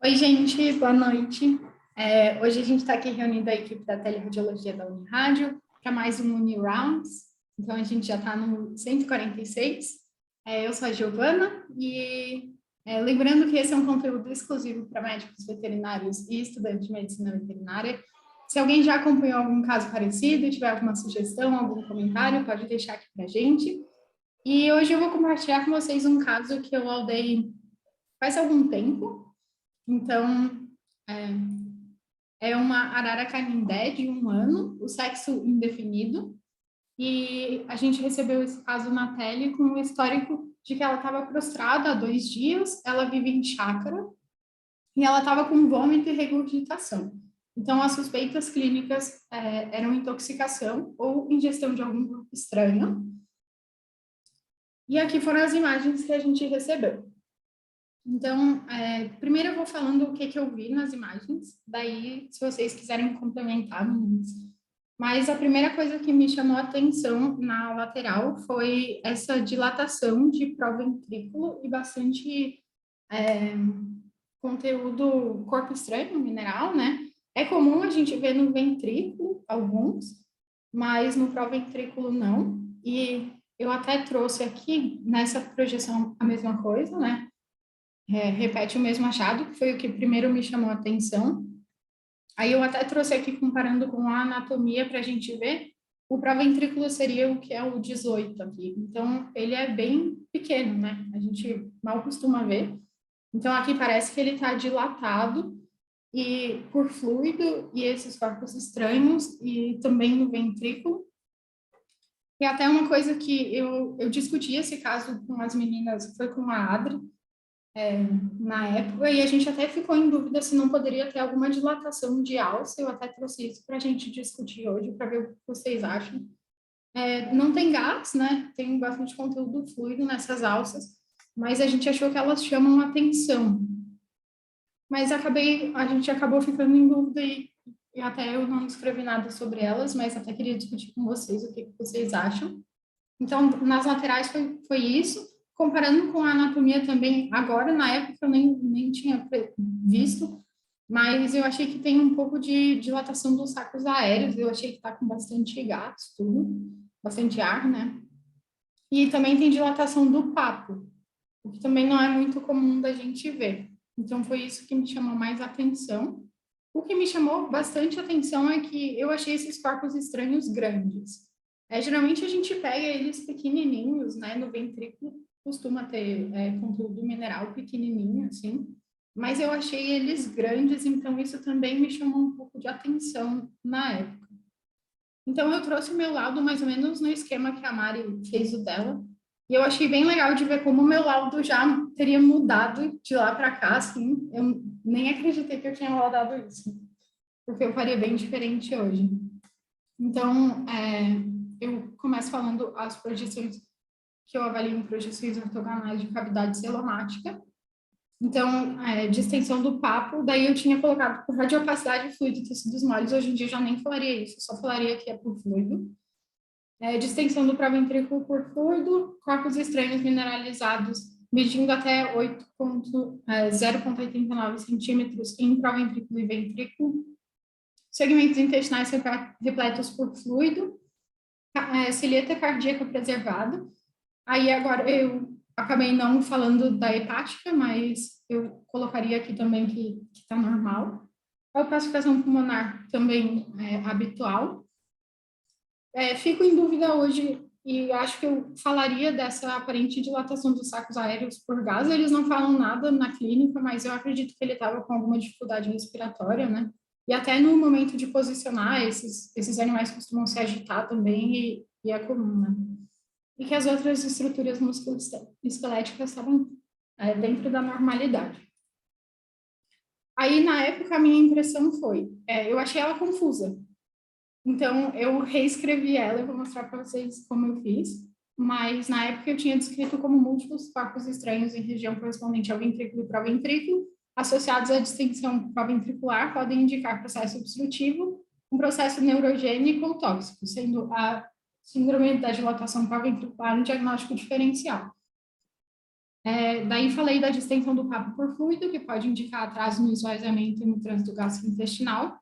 Oi, gente, boa noite. Hoje a gente está aqui reunindo a equipe da teleradiologia da Unirádio para mais um UniRounds. Então, a gente já está no 146. Eu sou a Giovana e lembrando que esse é um conteúdo exclusivo para médicos veterinários e estudantes de medicina veterinária. Se alguém já acompanhou algum caso parecido, tiver alguma sugestão, algum comentário, pode deixar aqui para a gente. E hoje eu vou compartilhar com vocês um caso que eu aldei faz algum tempo. Então, é uma arara canindé de 1 ano, o sexo indefinido, e a gente recebeu esse caso na tele com o histórico de que ela estava prostrada há 2 dias, ela vive em chácara, e ela estava com vômito e regurgitação. Então, as suspeitas clínicas eram intoxicação ou ingestão de algum grupo estranho. E aqui foram as imagens que a gente recebeu. Então, primeiro eu vou falando o que eu vi nas imagens, daí, se vocês quiserem complementar, meninas. Mas a primeira coisa que me chamou a atenção na lateral foi essa dilatação de proventrículo e bastante conteúdo corpo estranho, mineral, né? É comum a gente ver no ventrículo, alguns, mas no proventrículo não. E eu até trouxe aqui, nessa projeção, a mesma coisa, né? Repete o mesmo achado, que foi o que primeiro me chamou a atenção. Aí eu até trouxe aqui comparando com a anatomia para a gente ver. O praventrículo seria o que é o 18 aqui. Então, ele é bem pequeno, né? A gente mal costuma ver. Então, aqui parece que ele está dilatado e por fluido e esses corpos estranhos e também no ventrículo. E até uma coisa que eu discuti esse caso com as meninas, foi com a Adri, na época, e a gente até ficou em dúvida se não poderia ter alguma dilatação de alça. Eu até trouxe isso para a gente discutir hoje, para ver o que vocês acham. Não tem gás, né? Tem bastante conteúdo fluido nessas alças, mas a gente achou que elas chamam atenção. Mas a gente acabou ficando em dúvida e até eu não escrevi nada sobre elas, mas até queria discutir com vocês o que vocês acham. Então, nas laterais foi isso. Comparando com a anatomia também, agora, na época, eu nem tinha visto, mas eu achei que tem um pouco de dilatação dos sacos aéreos, eu achei que está com bastante gatos, tudo, bastante ar, né? E também tem dilatação do papo, o que também não é muito comum da gente ver. Então, foi isso que me chamou mais atenção. O que me chamou bastante atenção é que eu achei esses corpos estranhos grandes. Geralmente a gente pega eles pequenininhos, né? No ventrículo costuma ter conteúdo mineral pequenininho, assim. Mas eu achei eles grandes, então isso também me chamou um pouco de atenção na época. Então eu trouxe o meu laudo mais ou menos no esquema que a Mari fez o dela. E eu achei bem legal de ver como o meu laudo já teria mudado de lá para cá, assim. Eu nem acreditei que eu tinha laudado isso, porque eu faria bem diferente hoje. Então, eu começo falando as projeções que eu avalio em projeções ortogonais de cavidade celomática. Então, distensão do papo, daí eu tinha colocado por radiopacidade fluido e tecidos moles, hoje em dia eu já nem falaria isso, só falaria que é por fluido. Distensão do praventrículo por fluido, corpos estranhos mineralizados medindo até 0,89 centímetros em praventrículo e ventrículo, segmentos intestinais repletos por fluido, cilheta cardíaca preservada. Aí agora eu acabei não falando da hepática, mas eu colocaria aqui também que está normal. A opacificação pulmonar também é habitual. Fico em dúvida hoje e acho que eu falaria dessa aparente dilatação dos sacos aéreos por gás. Eles não falam nada na clínica, mas eu acredito que ele estava com alguma dificuldade respiratória, né? E até no momento de posicionar, esses animais costumam se agitar também e é comum, né? E que as outras estruturas musculoesqueléticas estavam dentro da normalidade. Aí, na época, a minha impressão foi, eu achei ela confusa. Então, eu reescrevi ela, eu vou mostrar para vocês como eu fiz, mas na época eu tinha descrito como múltiplos corpos estranhos em região correspondente ao ventrículo e proventrículo, associados à distensão proventricular, podem indicar processo obstrutivo, um processo neurogênico ou tóxico, sendo a síndrome da dilatação proventricular um diagnóstico diferencial. Daí falei da distensão do papo por fluido, que pode indicar atraso no esvaziamento e no trânsito gastrointestinal,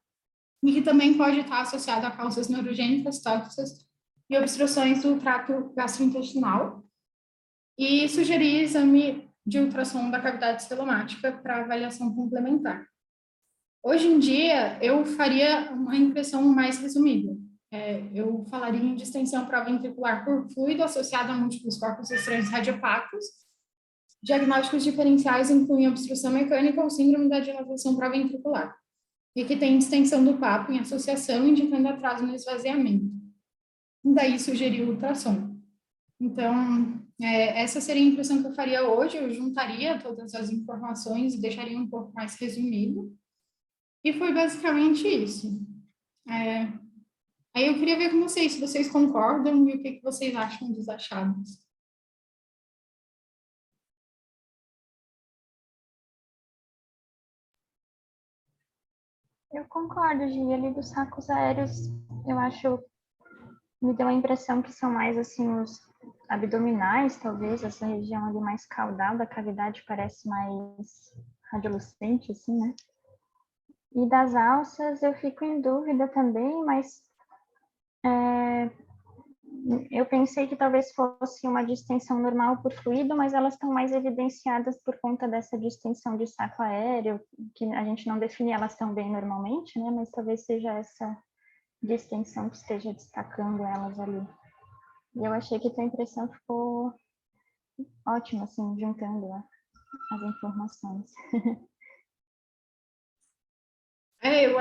e que também pode estar associado a causas neurogênicas, tóxicas e obstruções do trato gastrointestinal, e sugerir exame de ultrassom da cavidade celomática para avaliação complementar. Hoje em dia, eu faria uma impressão mais resumida. Eu falaria em distensão proventricular por fluido associada a múltiplos corpos estranhos radiopacos. Diagnósticos diferenciais incluem obstrução mecânica ou síndrome da dilatação proventricular, e que tem distensão do papo em associação, indicando atraso no esvaziamento. Daí sugeriu ultrassom. Então, essa seria a impressão que eu faria hoje. Eu juntaria todas as informações e deixaria um pouco mais resumido. E foi basicamente isso. Aí eu queria ver com vocês, se vocês concordam e o que vocês acham dos achados. Eu concordo, Gi. Ali dos sacos aéreos, eu acho, me deu a impressão que são mais, assim, os abdominais, talvez, essa região ali mais caudal da cavidade parece mais radiolucente, assim, né? E das alças eu fico em dúvida também, mas eu pensei que talvez fosse uma distensão normal por fluido, mas elas estão mais evidenciadas por conta dessa distensão de saco aéreo, que a gente não define elas tão bem normalmente, né? Mas talvez seja essa distensão que esteja destacando elas ali. E eu achei que a tua impressão ficou ótima, assim, juntando as informações. Eu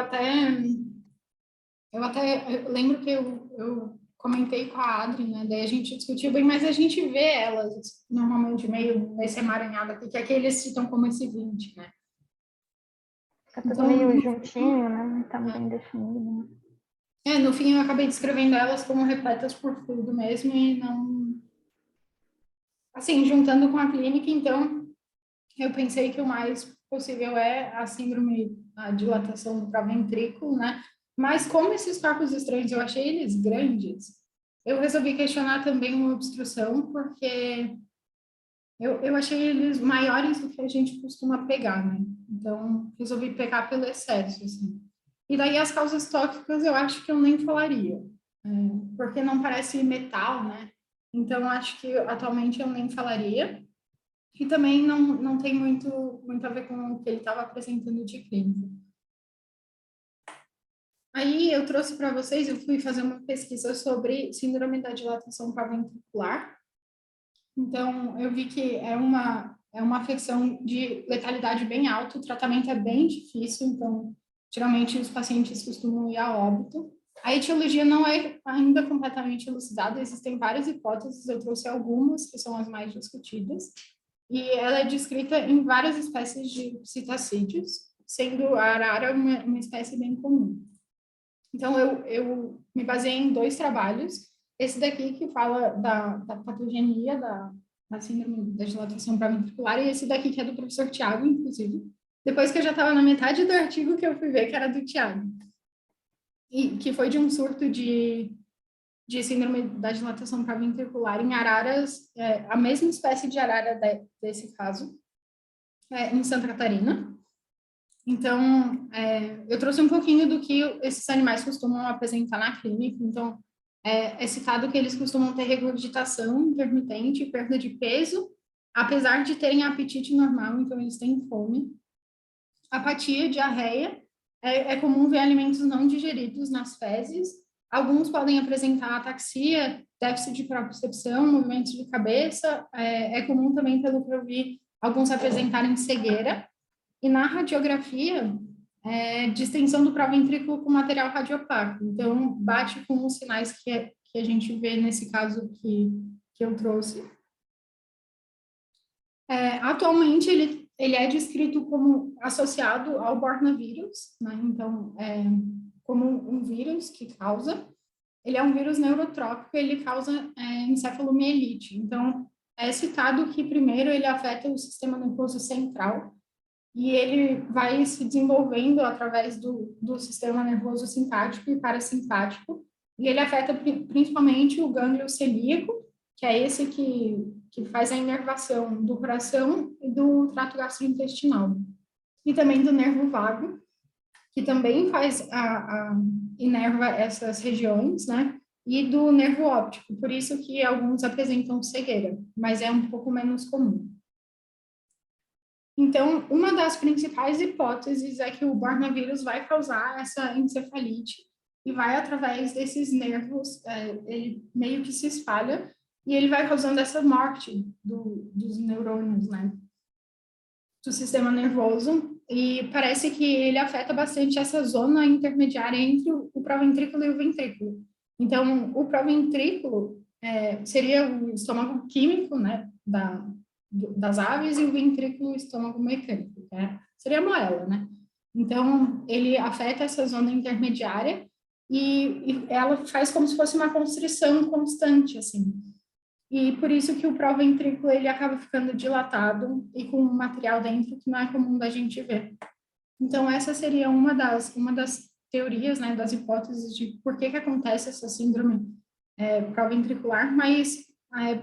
lembro que eu comentei com a Adri, né? Daí a gente discutiu bem, mas a gente vê elas normalmente meio nesse emaranhado aqui, que aqui eles citam como esse 20, né? Fica tudo Então, meio juntinho, né? Não tá bem definido, né? no fim eu acabei descrevendo elas como repletas por fluido mesmo e não... Assim, juntando com a clínica, então, eu pensei que o mais possível é a síndrome, a dilatação do ventrículo, né? Mas como esses corpos estranhos eu achei eles grandes, eu resolvi questionar também uma obstrução, porque eu achei eles maiores do que a gente costuma pegar, né? Então, resolvi pegar pelo excesso, assim. E daí as causas tóxicas eu acho que eu nem falaria, porque não parece metal, né? Então, acho que atualmente eu nem falaria. E também não tem muito a ver com o que ele estava apresentando de clínica. Aí eu trouxe para vocês, eu fui fazer uma pesquisa sobre síndrome da dilatação paraventricular. Então, eu vi que é uma afecção de letalidade bem alta, o tratamento é bem difícil, então, geralmente os pacientes costumam ir a óbito. A etiologia não é ainda completamente elucidada, existem várias hipóteses, eu trouxe algumas, que são as mais discutidas, e ela é descrita em várias espécies de citacídeos, sendo a arara uma espécie bem comum. Então, eu me baseei em 2 trabalhos. Esse daqui, que fala da patogenia da síndrome da dilatação paraventricular, e esse daqui, que é do professor Tiago, inclusive. Depois que eu já estava na metade do artigo, que eu fui ver que era do Tiago. E que foi de um surto de síndrome da dilatação paraventricular em araras, a mesma espécie de arara desse caso, em Santa Catarina. Então, eu trouxe um pouquinho do que esses animais costumam apresentar na clínica. Então, é citado que eles costumam ter regurgitação intermitente, perda de peso, apesar de terem apetite normal, então eles têm fome. Apatia, diarreia, é comum ver alimentos não digeridos nas fezes. Alguns podem apresentar ataxia, déficit de propriocepção, movimentos de cabeça. É comum também, pelo que eu vi, alguns apresentarem cegueira. E na radiografia, distensão do ventrículo com material radiopaco. Então, bate com os sinais que a gente vê nesse caso que eu trouxe. Atualmente, ele é descrito como associado ao bornavírus, né? Então, como um vírus que causa. Ele é um vírus neurotrópico, ele causa encefalomielite. Então, é citado que, primeiro, ele afeta o sistema nervoso central, e ele vai se desenvolvendo através do sistema nervoso simpático e parasimpático, e ele afeta principalmente o gânglio celíaco, que é esse que que faz a inervação do coração e do trato gastrointestinal. E também do nervo vago, que também faz inerva essas regiões, né? E do nervo óptico, por isso que alguns apresentam cegueira, mas é um pouco menos comum. Então, uma das principais hipóteses é que o bornavírus vai causar essa encefalite e vai através desses nervos, ele meio que se espalha e ele vai causando essa morte dos neurônios, né? Do sistema nervoso, e parece que ele afeta bastante essa zona intermediária entre o proventrículo e o ventrículo. Então, o proventrículo seria o estômago químico, né, das aves, e o ventrículo, o estômago mecânico, né? Seria a moela, né? Então, ele afeta essa zona intermediária e ela faz como se fosse uma constrição constante, assim. E por isso que o proventrículo ele acaba ficando dilatado e com material dentro que não é comum da gente ver. Então, essa seria uma das teorias, né, das hipóteses de por que acontece essa síndrome proventricular, mas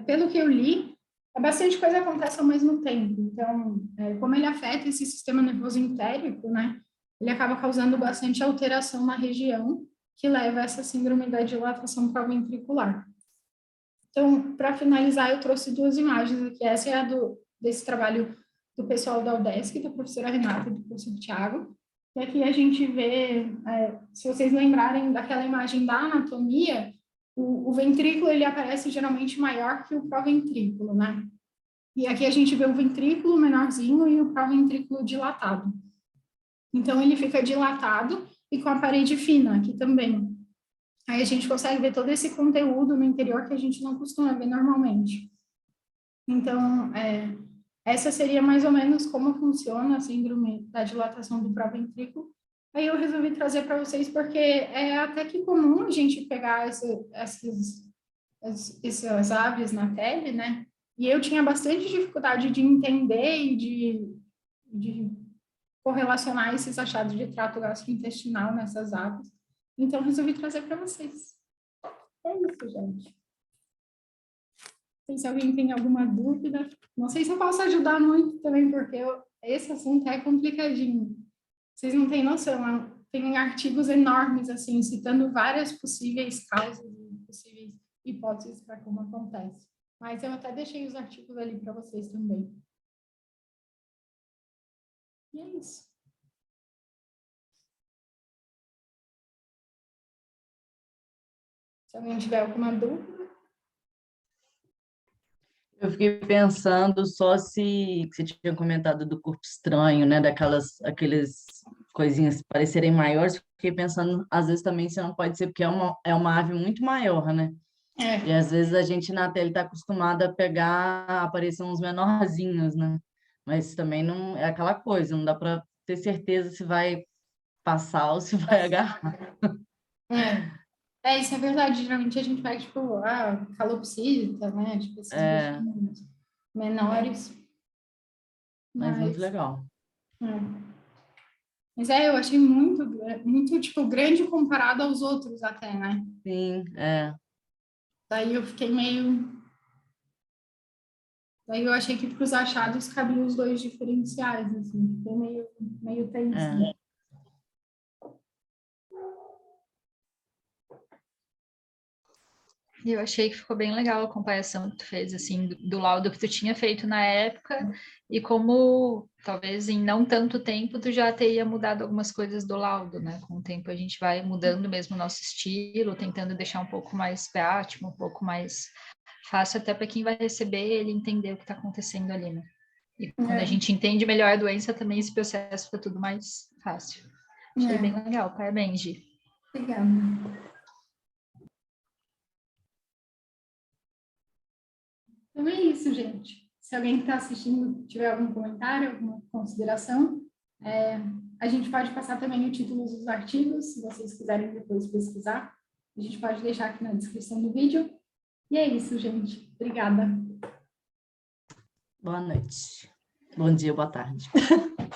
pelo que eu li, bastante coisa acontece ao mesmo tempo. Então, como ele afeta esse sistema nervoso entérico, né, ele acaba causando bastante alteração na região que leva a essa síndrome da dilatação proventricular. Então, para finalizar, eu trouxe duas imagens aqui. Essa é desse trabalho do pessoal da UDESC, da professora Renata e do professor Tiago. E aqui a gente vê, se vocês lembrarem daquela imagem da anatomia, o ventrículo ele aparece geralmente maior que o proventrículo, né? E aqui a gente vê o ventrículo menorzinho e o proventrículo dilatado. Então, ele fica dilatado e com a parede fina aqui também. Aí a gente consegue ver todo esse conteúdo no interior que a gente não costuma ver normalmente. Então, essa seria mais ou menos como funciona a síndrome da dilatação do proventrículo. Aí eu resolvi trazer para vocês porque é até que comum a gente pegar essas aves na pele, né? E eu tinha bastante dificuldade de entender e de correlacionar esses achados de trato gastrointestinal nessas aves. Então, resolvi trazer para vocês. É isso, gente. Não sei se alguém tem alguma dúvida. Não sei se eu posso ajudar muito também, porque esse assunto é complicadinho. Vocês não têm noção. Tem artigos enormes, assim, citando várias possíveis causas e possíveis hipóteses para como acontece. Mas eu até deixei os artigos ali para vocês também. E é isso. Se alguém tiver alguma dúvida. Eu fiquei pensando só se você tinha comentado do corpo estranho, né? Aqueles coisinhas parecerem maiores. Fiquei pensando, às vezes também se não pode ser porque é uma ave muito maior, né? E às vezes a gente na tela está acostumada a pegar, aparecer uns menorzinhos, né? Mas também não é aquela coisa, não dá para ter certeza se vai passar ou se vai agarrar. Isso é verdade. Geralmente a gente pega, tipo, calopsita, né? Tipo, esses bichinhos menores. Mas muito legal. Mas eu achei muito, tipo, grande comparado aos outros até, né? Sim, Daí eu fiquei meio... Daí eu achei que para os achados cabiam os dois diferenciais, assim. Fiquei meio tenso, né? Eu achei que ficou bem legal a comparação que tu fez, assim, do laudo que tu tinha feito na época e como, talvez em não tanto tempo, tu já teria mudado algumas coisas do laudo, né? Com o tempo a gente vai mudando mesmo o nosso estilo, tentando deixar um pouco mais prático, um pouco mais fácil até para quem vai receber ele entender o que está acontecendo ali, né? E quando a gente entende melhor a doença, também esse processo fica tudo mais fácil. Achei bem legal. Parabéns, Gi. Obrigada. Então é isso, gente. Se alguém que está assistindo tiver algum comentário, alguma consideração, a gente pode passar também o título dos artigos, se vocês quiserem depois pesquisar. A gente pode deixar aqui na descrição do vídeo. E é isso, gente. Obrigada. Boa noite. Bom dia, boa tarde.